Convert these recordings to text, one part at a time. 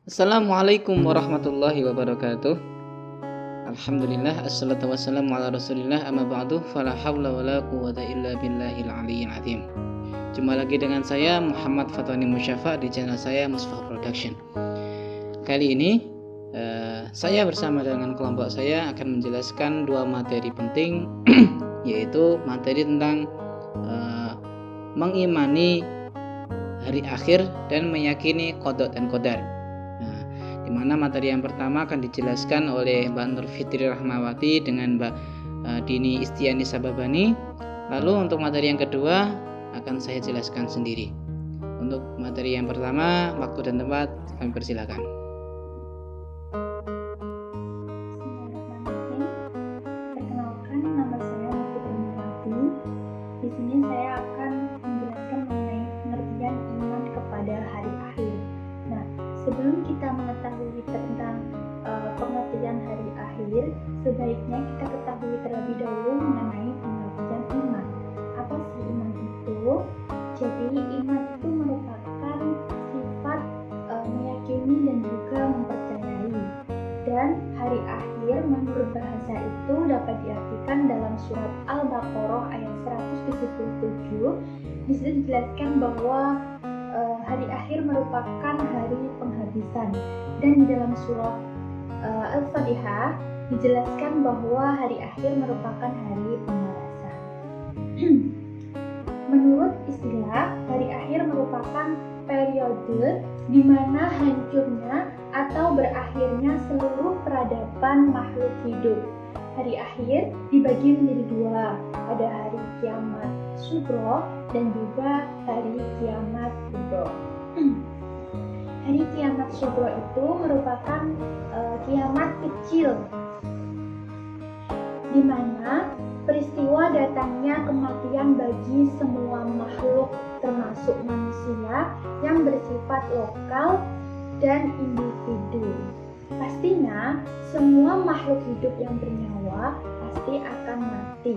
Assalamualaikum warahmatullahi wabarakatuh. Alhamdulillah, assalatu wassalamu ala rasulillah, amma ba'du, fala hawla wa la quwwata illa billahil aliyyil azim. Jumpa lagi dengan saya Muhammad Fatwani Musyafa di channel saya Musfa Production. Kali ini saya bersama dengan kelompok saya akan menjelaskan dua materi penting yaitu materi tentang mengimani hari akhir dan meyakini qada dan qadar. Di mana materi yang pertama akan dijelaskan oleh Mbak Nur Fitri Rahmawati dengan Mbak Dini Istiani Sababani. Lalu untuk materi yang kedua akan saya jelaskan sendiri. Untuk materi yang pertama, waktu dan tempat kami persilakan. Perkenalkan, nama saya Nur Fitri Rahmawati. Di sini saya akan menjelaskan mengenai pengertian iman kepada hari akhir. Nah, sebelum kita mengetahui tentang pengertian hari akhir, sebaiknya kita ketahui terlebih dahulu mengenai pengertian iman. Apa sih iman itu? Jadi iman itu merupakan sifat meyakini dan juga mempercayai. Dan hari akhir menurut bahasa itu dapat diartikan dalam surat Al-Baqarah ayat 177. Di situ dijelaskan bahwa hari akhir merupakan hari penghabisan, dan di dalam surah Al-Fatihah dijelaskan bahwa hari akhir merupakan hari pembalasan. Menurut istilah, hari akhir merupakan periode di mana hancurnya atau berakhirnya seluruh peradaban makhluk hidup. Hari akhir dibagi menjadi dua, ada hari kiamat sugro dan juga hari kiamat kubro. Hari kiamat sugro itu merupakan kiamat kecil, di mana peristiwa datangnya kematian bagi semua makhluk termasuk manusia yang bersifat lokal dan individu. Pastinya semua makhluk hidup yang bernyawa pasti akan mati,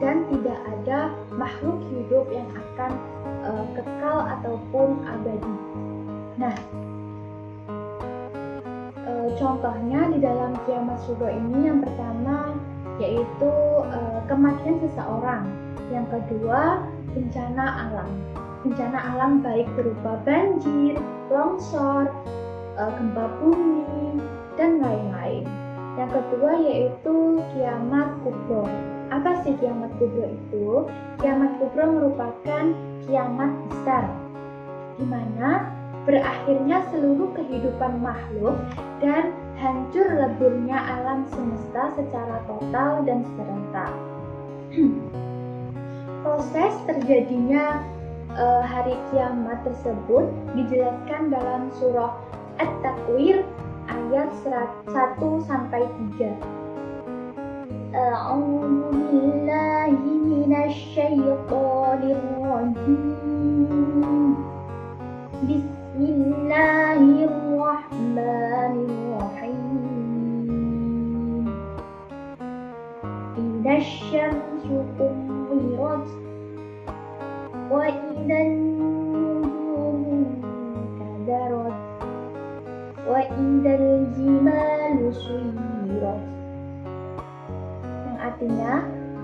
dan tidak ada makhluk hidup yang akan kekal ataupun abadi. Nah, contohnya di dalam kiamat sugro ini yang pertama yaitu kematian seseorang, yang kedua bencana alam. Bencana alam baik berupa banjir, longsor, gempa bumi, dan lain-lain. Yang kedua yaitu kiamat kubro. Apa sih kiamat kubro itu? Kiamat kubro merupakan kiamat besar, di mana berakhirnya seluruh kehidupan makhluk dan hancur leburnya alam semesta secara total dan serentak. Proses terjadinya hari kiamat tersebut dijelaskan dalam surah At-Takwir ayat 1-3. A'udzu billahi minasy syaithanir rajim. Bismillahirrahmanirrahim. Idza syamsu kuwirat wa idzan nujumu kadarat wa idzal jibalu suyirat. Yang artinya,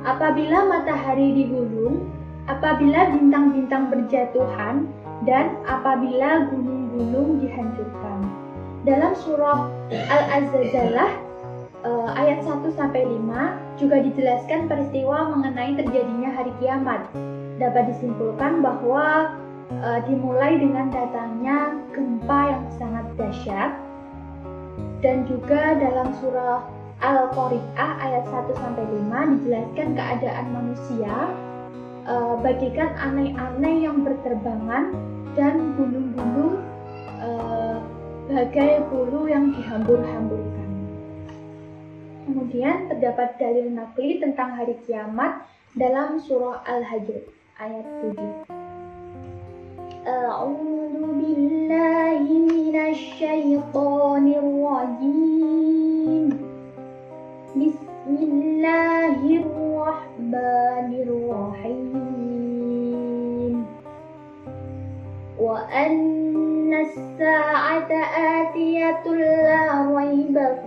apabila matahari digulung, apabila bintang-bintang berjatuhan, dan apabila gunung-gunung dihancurkan. Dalam surah Al-Azzalah ayat 1-5 juga dijelaskan peristiwa mengenai terjadinya hari kiamat. Dapat disimpulkan bahwa dimulai dengan datangnya gempa yang sangat dahsyat, dan juga dalam surah Al-Qari'ah ayat 1-5 dijelaskan keadaan manusia bagikan aneh-aneh yang berterbangan dan gunung-gunung bagai bulu yang dihambur-hamburkan. Kemudian terdapat dalil nakli tentang hari kiamat dalam surah Al-Hajr ayat 7. A'udzu billahi minasy syaithanir rajim. Bismillahirrahmanirrahim. Wa anna as-sa'ata atiyatul la raiba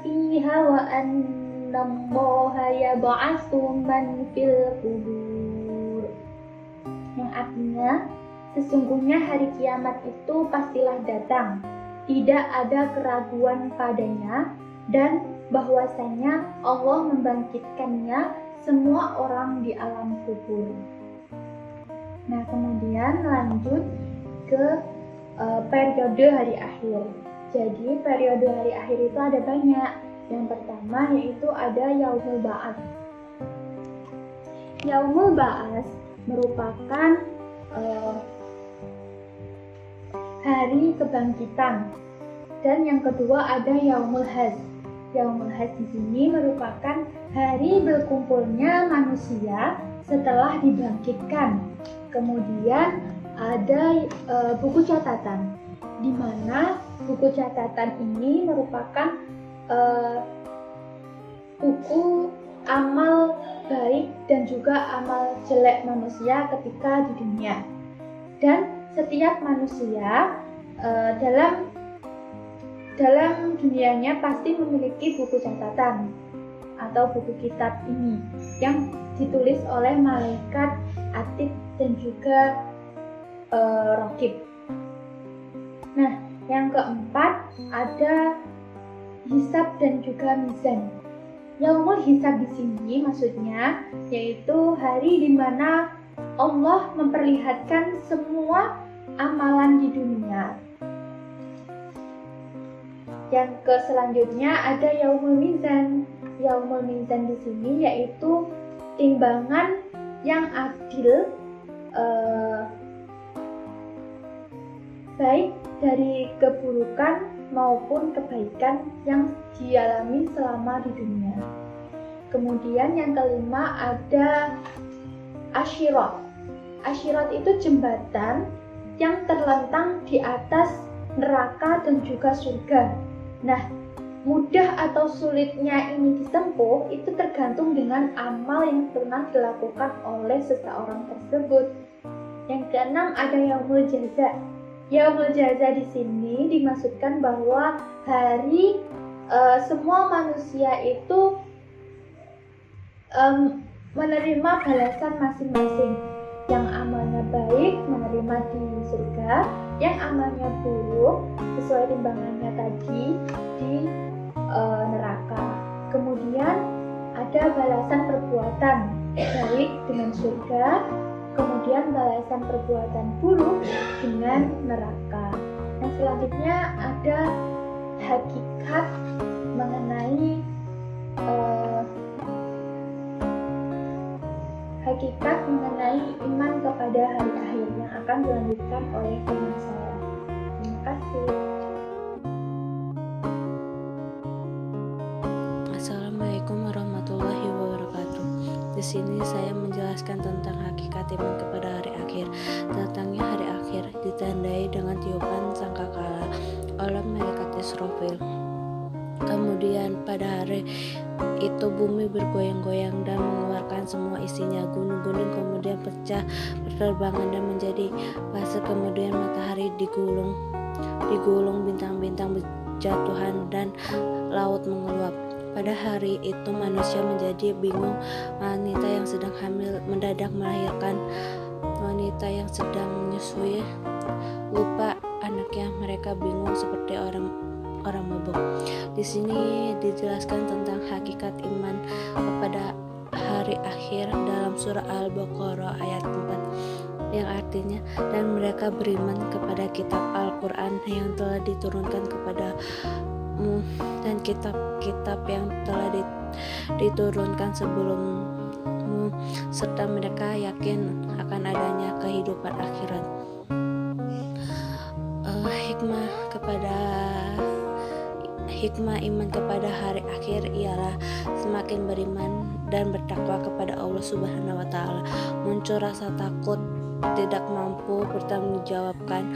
fiha wa anna Allaha yab'atsu man fil qubur. Yang artinya, sesungguhnya hari kiamat itu pastilah datang, tidak ada keraguan padanya, dan bahwasanya Allah membangkitkannya semua orang di alam kubur. Nah, kemudian lanjut ke periode hari akhir. Jadi periode hari akhir itu ada banyak. Yang pertama yaitu ada Yaumul Ba'ats. Yaumul Ba'ats merupakan hari kebangkitan. Dan yang kedua ada Yaumul Hajj. Yaumul Hajj di sini merupakan hari berkumpulnya manusia setelah dibangkitkan. Kemudian ada buku catatan, di mana buku catatan ini merupakan buku amal baik dan juga amal jelek manusia ketika di dunia. Dan setiap manusia dalam dunianya pasti memiliki buku catatan atau buku kitab ini yang ditulis oleh malaikat Atid dan juga Raqib. Nah, yang keempat ada hisab dan juga mizan. Yaumul hisab di sini maksudnya yaitu hari di mana Allah memperlihatkan semua amalan di dunia. Yang selanjutnya ada Yaumul Mizan. Yaumul Mizan di sini yaitu timbangan yang adil, baik dari keburukan maupun kebaikan yang dialami selama di dunia. Kemudian yang kelima ada Asyirat. Asyirat itu jembatan yang terlentang di atas neraka dan juga surga. Nah, mudah atau sulitnya ini ditempuh itu tergantung dengan amal yang pernah dilakukan oleh seseorang tersebut. Yang keenam ada Yaumul Jaza. Yaumul Jaza di sini dimaksudkan bahwa hari semua manusia itu menerima balasan masing-masing. Yang amalnya baik menerima di surga, yang amalnya buruk sesuai timbangannya tadi di neraka. Kemudian ada balasan perbuatan baik dengan surga, kemudian balasan perbuatan buruk dengan neraka. Yang selanjutnya ada hakikat mengenai iman kepada hari akhir yang akan dilanjutkan oleh teman saya. Terima kasih. Assalamualaikum warahmatullahi wabarakatuh. Di sini saya menjelaskan tentang hakikat iman kepada hari akhir. Datangnya hari akhir ditandai dengan tiupan sangkakala oleh malaikat Israfil. Kemudian pada hari itu bumi bergoyang-goyang dan mengeluarkan semua isinya. Gunung-gunung kemudian pecah berterbangan dan menjadi pasir. Kemudian matahari digulung, bintang-bintang berjatuhan dan laut mengeluap. Pada hari itu manusia menjadi bingung. Wanita yang sedang hamil mendadak melahirkan. Wanita yang sedang menyusui lupa anaknya. Mereka bingung seperti orang mabuk. Di sini dijelaskan tentang hakikat iman kepada hari akhir dalam surah Al-Baqarah ayat 4 yang artinya, dan mereka beriman kepada kitab Al-Quran yang telah diturunkan kepadamu dan kitab-kitab yang telah diturunkan sebelummu, serta mereka yakin akan adanya kehidupan akhirat. Hikmah iman kepada hari akhir ialah semakin beriman dan bertakwa kepada Allah Subhanahu wa taala, muncul rasa takut tidak mampu bertanggungjawabkan,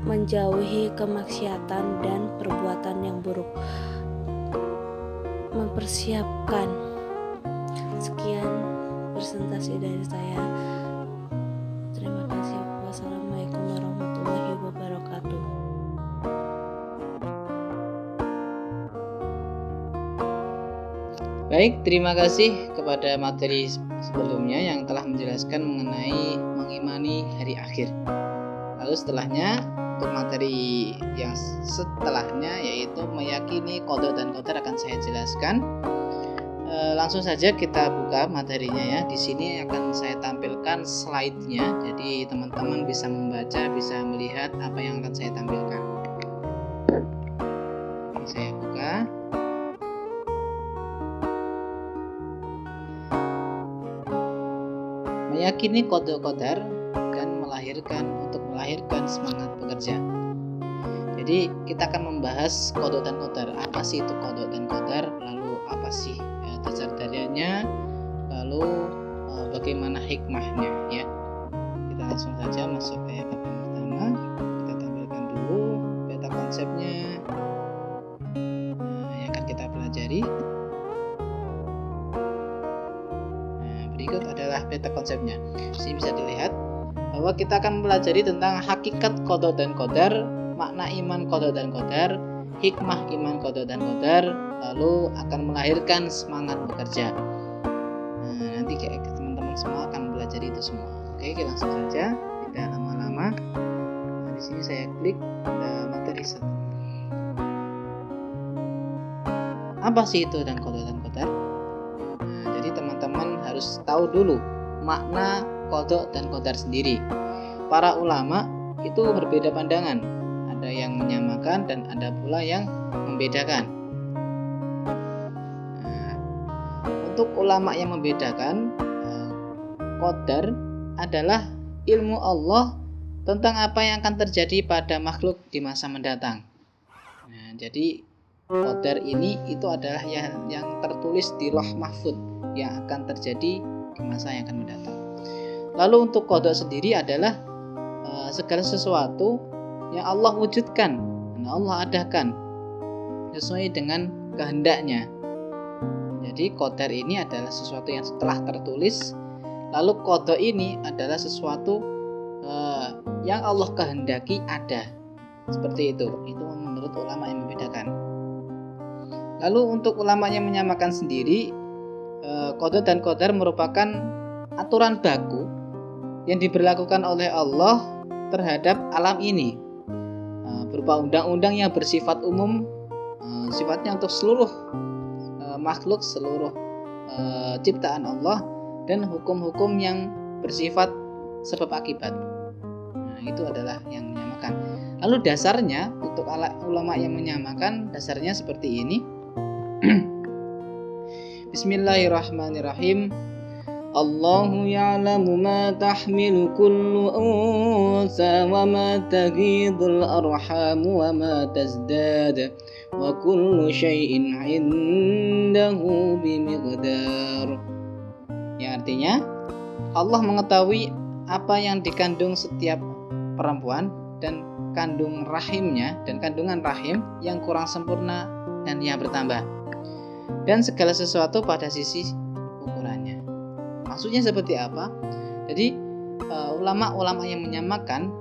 menjauhi kemaksiatan dan perbuatan yang buruk, mempersiapkan. Sekian presentasi dari saya. Baik, terima kasih kepada materi sebelumnya yang telah menjelaskan mengenai mengimani hari akhir. Lalu setelahnya, untuk materi yang setelahnya yaitu meyakini qada dan qadar akan saya jelaskan. Langsung saja kita buka materinya ya. Di sini akan saya tampilkan slide-nya. Jadi teman-teman bisa membaca, bisa melihat apa yang akan saya tampilkan. Ini saya buka. Meyakini qada qadar dan untuk melahirkan semangat bekerja. Jadi kita akan membahas qada dan qadar. Apa sih itu qada dan qadar? Lalu apa sih dasar dalilnya? Lalu bagaimana hikmahnya ya? Kita langsung saja masuk ke bab yang pertama. Kita tampilkan dulu peta konsepnya yang akan kita pelajari. Berikut adalah peta konsepnya. Di sini bisa dilihat bahwa kita akan mempelajari tentang hakikat qada dan qadar, makna iman qada dan qadar, hikmah iman qada dan qadar, lalu akan melahirkan semangat bekerja. Nanti teman-teman semua akan belajar itu semua. Oke, kita langsung saja, tidak lama-lama. Di sini saya klik materi 1. Apa sih itu dan qada dan qadar? Jadi teman-teman harus tahu dulu makna qada dan qadar sendiri. Para ulama itu berbeda pandangan. Ada yang menyamakan dan ada pula yang membedakan. Untuk ulama yang membedakan, qadar adalah ilmu Allah tentang apa yang akan terjadi pada makhluk di masa mendatang. Jadi qadar ini itu adalah yang tertulis di Lauh Mahfuz yang akan terjadi di masa yang akan mendatang. Lalu untuk qada sendiri adalah segala sesuatu yang Allah wujudkan, yang Allah adakan sesuai dengan kehendaknya. Jadi qadar ini adalah sesuatu yang telah tertulis. Lalu qada ini adalah sesuatu yang Allah kehendaki ada. Seperti itu. Itu menurut ulama yang membedakan. Lalu untuk ulama yang menyamakan sendiri, qada dan qadar merupakan aturan baku yang diberlakukan oleh Allah terhadap alam ini, berupa undang-undang yang bersifat umum, sifatnya untuk seluruh makhluk, seluruh ciptaan Allah, dan hukum-hukum yang bersifat sebab akibat. Itu adalah yang menyamakan. Lalu dasarnya untuk ulama yang menyamakan, dasarnya seperti ini. Bismillahirrahmanirrahim. Allahu ya'lamu ma tahmilu kullu unsa wa ma taghidul arham wa ma tazdad wa kullu syai'in 'indahu bimiqdar. Yang artinya Allah mengetahui apa yang dikandung setiap perempuan dan kandung rahimnya dan kandungan rahim yang kurang sempurna dan yang bertambah, dan segala sesuatu pada sisi ukurannya. Maksudnya seperti apa? Jadi ulama-ulama yang menyamakan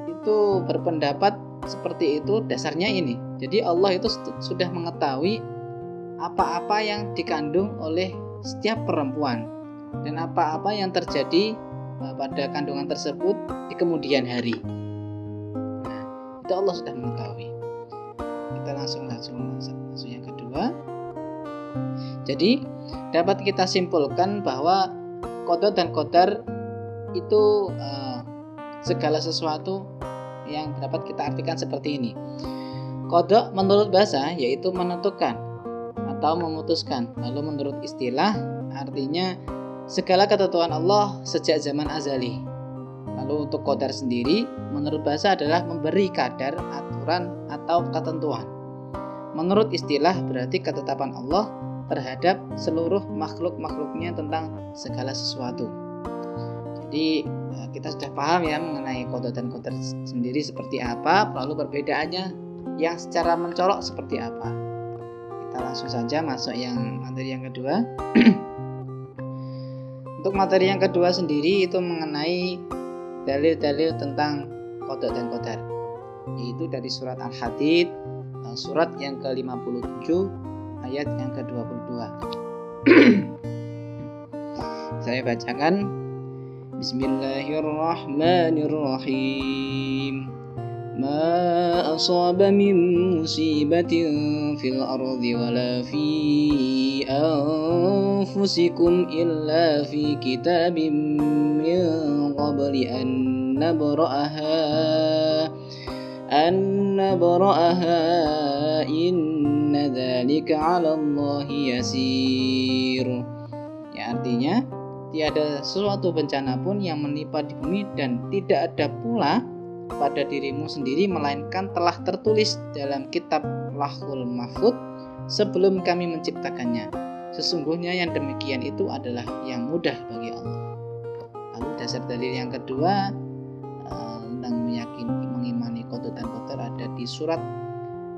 itu berpendapat seperti itu, dasarnya ini. Jadi Allah itu sudah mengetahui apa-apa yang dikandung oleh setiap perempuan dan apa-apa yang terjadi pada kandungan tersebut di kemudian hari. Nah, itu Allah sudah mengetahui. Kita langsung masuk yang kedua. Jadi dapat kita simpulkan bahwa qada dan qadar itu segala sesuatu yang dapat kita artikan seperti ini. Qada menurut bahasa yaitu menentukan atau memutuskan. Lalu menurut istilah artinya segala ketentuan Allah sejak zaman azali. Lalu untuk qadar sendiri menurut bahasa adalah memberi kadar, aturan atau ketentuan. Menurut istilah berarti ketetapan Allah terhadap seluruh makhluk-makhluknya tentang segala sesuatu. Jadi kita sudah paham ya mengenai qada dan qadar sendiri seperti apa, lalu perbedaannya yang secara mencolok seperti apa. Kita langsung saja masuk materi yang kedua. Untuk materi yang kedua sendiri itu mengenai dalil-dalil tentang qada dan qadar, yaitu dari surat Al-Hadid, surat yang ke-57 ayat yang ke-22. Saya bacakan. Bismillahirrahmanirrahim. Ma asaba min musibatin fil ardi wala fi anfusikum illa fi kitabim min qabli an nabra'aha inna dzalika 'ala Allahi yasir. Ya, artinya tiada sesuatu bencana pun yang menimpa di bumi dan tidak ada pula pada dirimu sendiri melainkan telah tertulis dalam kitab Lauhul Mahfuz sebelum kami menciptakannya. Sesungguhnya yang demikian itu adalah yang mudah bagi Allah. Lalu dasar dalil yang kedua tentang mengimani qada dan qadar ada di surat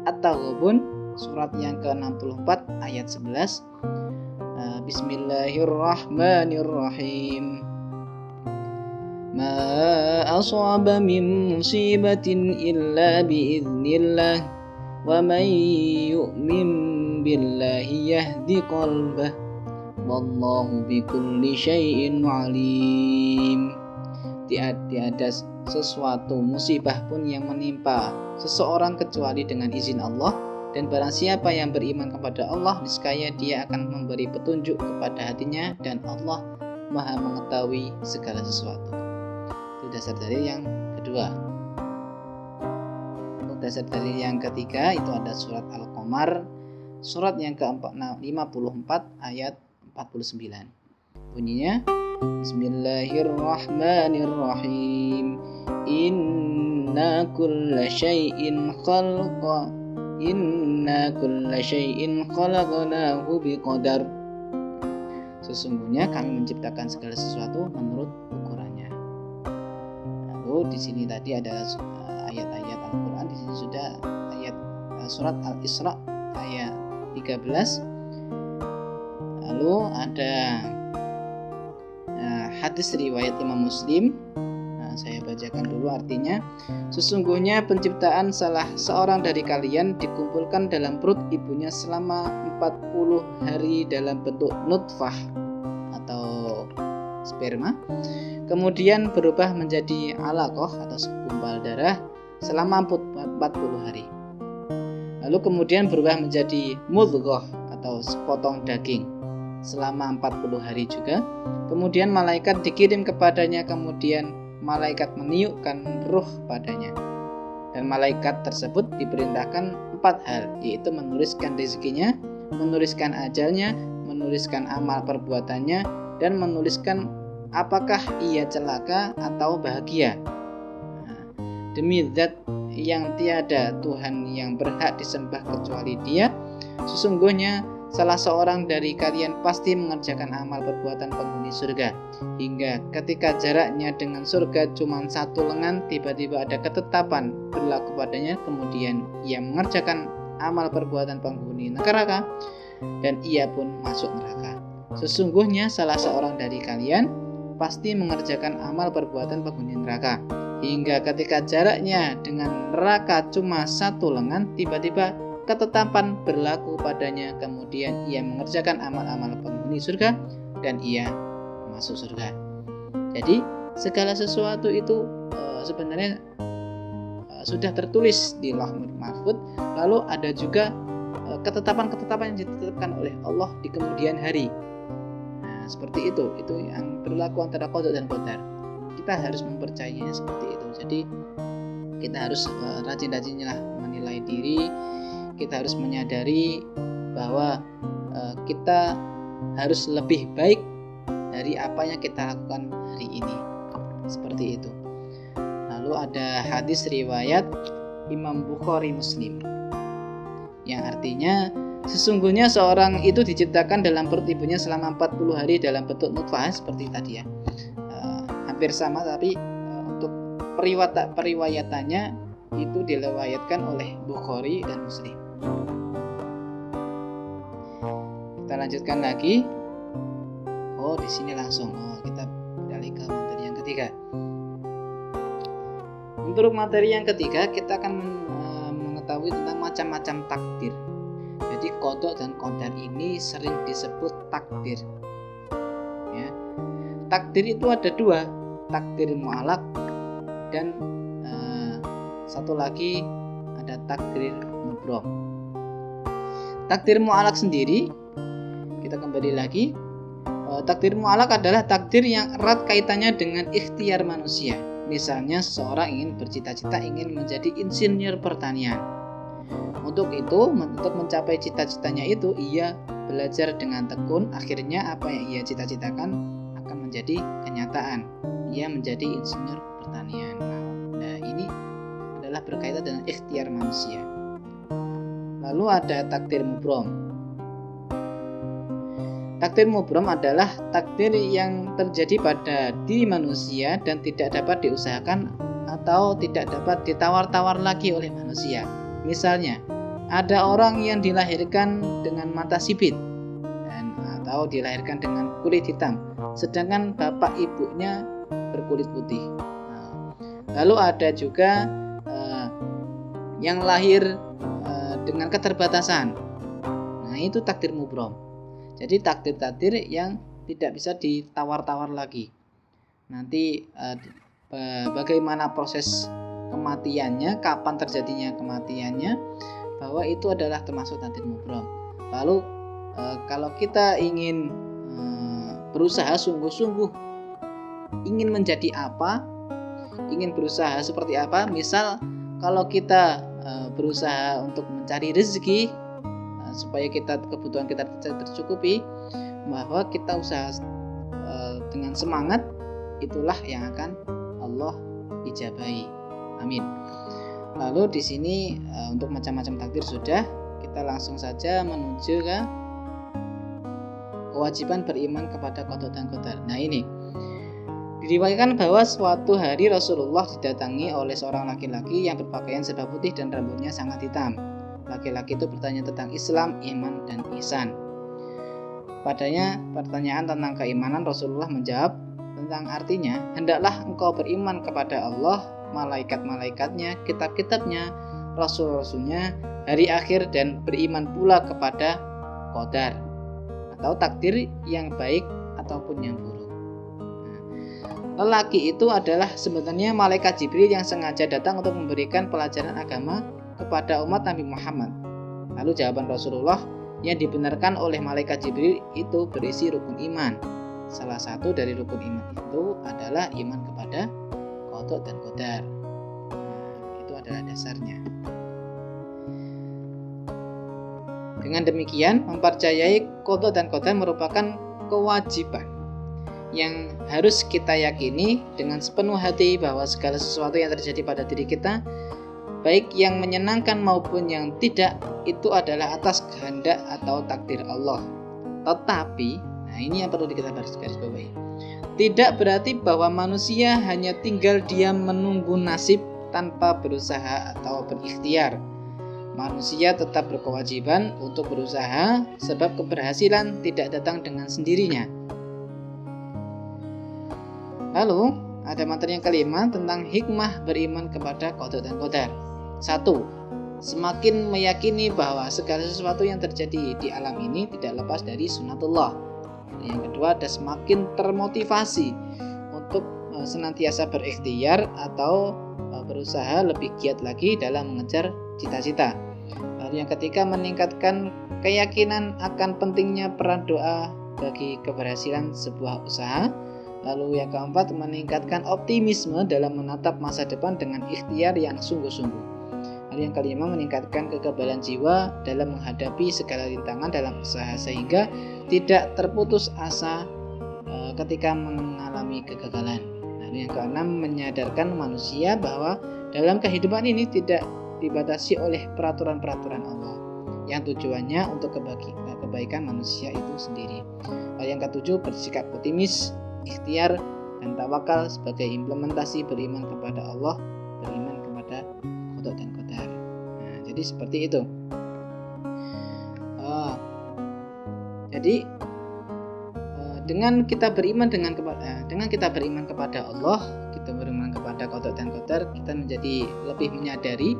At-Taghabun, surat yang ke-64 ayat 11. Bismillahirrahmanirrahim. Ma asaba min musibatin illa biiznillah wa man yu'min billahi yahdi qalbah wallahu bikulli syai'in alim. Tiada sesuatu musibah pun yang menimpa seseorang kecuali dengan izin Allah, dan barang siapa yang beriman kepada Allah niscaya dia akan memberi petunjuk kepada hatinya dan Allah Maha mengetahui segala sesuatu. Itu dasar dalil yang kedua. Untuk dasar dalil yang ketiga itu ada surat Al-Qamar, surat yang ke-54 ayat 49. Bunyinya Bismillahirrahmanirrahim. Inna kulla syai'in khalaqnahu biqadar. Sesungguhnya kami menciptakan segala sesuatu menurut ukurannya. Lalu di sini tadi ada ayat-ayat Al-Qur'an, di sini sudah ayat surat Al-Isra ayat 13. Lalu ada hadis riwayat Imam Muslim. Saya bacakan dulu artinya. Sesungguhnya penciptaan salah seorang dari kalian dikumpulkan dalam perut ibunya selama 40 hari dalam bentuk nutfah atau sperma, kemudian berubah menjadi alaqah atau segumpal darah selama 40 hari, lalu kemudian berubah menjadi mudghah atau sepotong daging selama 40 hari juga. Kemudian malaikat dikirim kepadanya, kemudian malaikat meniupkan ruh padanya, dan malaikat tersebut diperintahkan 4 hal, yaitu menuliskan rezekinya, menuliskan ajalnya, menuliskan amal perbuatannya, dan menuliskan apakah ia celaka atau bahagia. Demi zat yang tiada Tuhan yang berhak disembah kecuali Dia, sesungguhnya salah seorang dari kalian pasti mengerjakan amal perbuatan penghuni surga, hingga ketika jaraknya dengan surga cuma 1 lengan, tiba-tiba ada ketetapan berlaku padanya, kemudian ia mengerjakan amal perbuatan penghuni neraka, dan ia pun masuk neraka. Sesungguhnya salah seorang dari kalian pasti mengerjakan amal perbuatan penghuni neraka, hingga ketika jaraknya dengan neraka cuma 1 lengan, tiba-tiba ketetapan berlaku padanya, kemudian ia mengerjakan amal-amal penghuni surga dan ia masuk surga. Jadi segala sesuatu itu sebenarnya sudah tertulis di Lauhul Mahfuz. Lalu ada juga ketetapan-ketetapan yang ditetapkan oleh Allah di kemudian hari. Nah, seperti itu yang berlaku antara qada dan qadar. Kita harus mempercayainya seperti itu. Jadi kita harus rajin-rajinlah menilai diri. Kita harus menyadari bahwa kita harus lebih baik dari apa yang kita lakukan hari ini. Seperti itu. Lalu ada hadis riwayat Imam Bukhari Muslim, yang artinya sesungguhnya seorang itu diciptakan dalam perut ibunya selama 40 hari dalam bentuk nutfah, seperti tadi ya. Hampir sama, tapi untuk periwayatannya itu diriwayatkan oleh Bukhari dan Muslim. Kita lanjutkan lagi. Di sini langsung kita beralih ke materi yang ketiga. Untuk materi yang ketiga kita akan mengetahui tentang macam-macam takdir. Jadi qada dan qadar ini sering disebut takdir. Ya. Takdir itu ada dua, takdir mu'allaq dan satu lagi ada takdir mubrom. Takdir mu'allaq sendiri, kita kembali lagi, takdir mu'allaq adalah takdir yang erat kaitannya dengan ikhtiar manusia. Misalnya seseorang ingin bercita-cita ingin menjadi insinyur pertanian. Untuk itu, untuk mencapai cita-citanya itu, ia belajar dengan tekun. Akhirnya apa yang ia cita-citakan akan menjadi kenyataan. Ia menjadi insinyur pertanian. Nah, ini adalah berkaitan dengan ikhtiar manusia. Lalu ada takdir mubrom. Takdir mubrom adalah takdir yang terjadi pada diri manusia dan tidak dapat diusahakan atau tidak dapat ditawar-tawar lagi oleh manusia. Misalnya, ada orang yang dilahirkan dengan mata sipit atau dilahirkan dengan kulit hitam, sedangkan bapak ibunya berkulit putih. Lalu ada juga yang lahir dengan keterbatasan. Nah, itu takdir mubrom. Jadi takdir-takdir yang tidak bisa ditawar-tawar lagi. Nanti bagaimana proses kematiannya, kapan terjadinya kematiannya, bahwa itu adalah termasuk takdir mubrom. Lalu kalau kita ingin berusaha sungguh-sungguh ingin menjadi apa, ingin berusaha seperti apa, misal kalau kita berusaha untuk mencari rezeki supaya kebutuhan kita tercukupi, bahwa kita usaha dengan semangat, itulah yang akan Allah ijabahi. Amin. Lalu di sini untuk macam-macam takdir sudah, kita langsung saja menuju ke kewajiban beriman kepada qada dan qadar. Nah, ini diriwayatkan bahwa suatu hari Rasulullah didatangi oleh seorang laki-laki yang berpakaian serba putih dan rambutnya sangat hitam. Laki-laki itu bertanya tentang Islam, iman, dan ihsan. Padanya pertanyaan tentang keimanan, Rasulullah menjawab tentang artinya, hendaklah engkau beriman kepada Allah, malaikat-malaikatnya, kitab-kitabnya, rasul-rasulnya, hari akhir, dan beriman pula kepada qadar atau takdir yang baik ataupun yang buruk. Lelaki itu adalah sebenarnya malaikat Jibril yang sengaja datang untuk memberikan pelajaran agama kepada umat Nabi Muhammad. Lalu jawaban Rasulullah yang dibenarkan oleh malaikat Jibril itu berisi rukun iman. Salah satu dari rukun iman itu adalah iman kepada qada dan qadar. Itu adalah dasarnya. Dengan demikian, mempercayai qada dan qadar merupakan kewajiban yang harus kita yakini dengan sepenuh hati bahwa segala sesuatu yang terjadi pada diri kita, baik yang menyenangkan maupun yang tidak, itu adalah atas kehendak atau takdir Allah. Tetapi, nah ini yang perlu kita garis bawahi, tidak berarti bahwa manusia hanya tinggal diam menunggu nasib tanpa berusaha atau berikhtiar. Manusia tetap berkewajiban untuk berusaha, sebab keberhasilan tidak datang dengan sendirinya. Lalu ada materi yang kelima tentang hikmah beriman kepada qada dan qadar. 1. Semakin meyakini bahwa segala sesuatu yang terjadi di alam ini tidak lepas dari sunatullah. Yang kedua, ada semakin termotivasi untuk senantiasa berikhtiar atau berusaha lebih giat lagi dalam mengejar cita-cita. Lalu yang ketiga, meningkatkan keyakinan akan pentingnya peran doa bagi keberhasilan sebuah usaha. Lalu yang keempat, meningkatkan optimisme dalam menatap masa depan dengan ikhtiar yang sungguh-sungguh. Lalu yang kelima, meningkatkan kekebalan jiwa dalam menghadapi segala rintangan dalam usaha sehingga tidak terputus asa ketika mengalami kegagalan. Lalu yang keenam, menyadarkan manusia bahwa dalam kehidupan ini tidak dibatasi oleh peraturan-peraturan Allah yang tujuannya untuk kebaikan manusia itu sendiri. Lalu yang ketujuh, bersikap optimis, ikhtiar dan tawakal sebagai implementasi beriman kepada Allah, beriman kepada qada dan qadar. Nah, jadi seperti itu. Jadi dengan kita beriman kepada Allah, kita beriman kepada qada dan qadar, kita menjadi lebih menyadari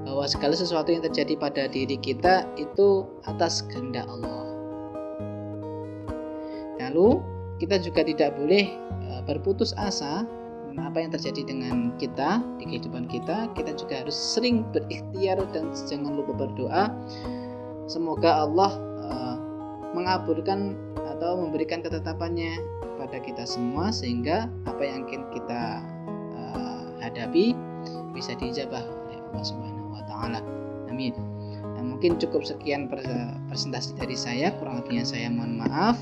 bahwa segala sesuatu yang terjadi pada diri kita itu atas kehendak Allah. Lalu kita juga tidak boleh berputus asa apa yang terjadi dengan kita di kehidupan kita. Kita juga harus sering berikhtiar dan jangan lupa berdoa. Semoga Allah mengabulkan atau memberikan ketetapannya kepada kita semua, sehingga apa yang kita hadapi bisa diijabah oleh Allah Subhanahu wa taala. Amin. Nah, mungkin cukup sekian presentasi dari saya, kurang lebihnya saya mohon maaf.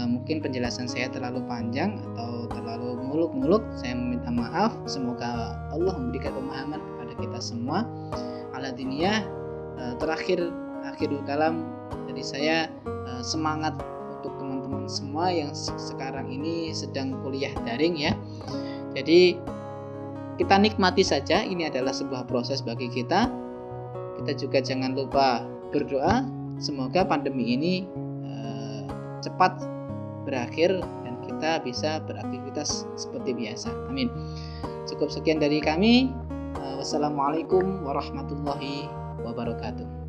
Mungkin penjelasan saya terlalu panjang atau terlalu muluk-muluk, saya meminta maaf. Semoga Allah memberikan pemahaman kepada kita semua. Ala diniyah, akhirul kalam dari saya, semangat untuk teman-teman semua yang sekarang ini sedang kuliah daring ya. Jadi kita nikmati saja, ini adalah sebuah proses bagi kita. Kita juga jangan lupa berdoa, semoga pandemi ini cepat berakhir dan kita bisa beraktivitas seperti biasa. Amin. Cukup sekian dari kami. Wassalamualaikum warahmatullahi wabarakatuh.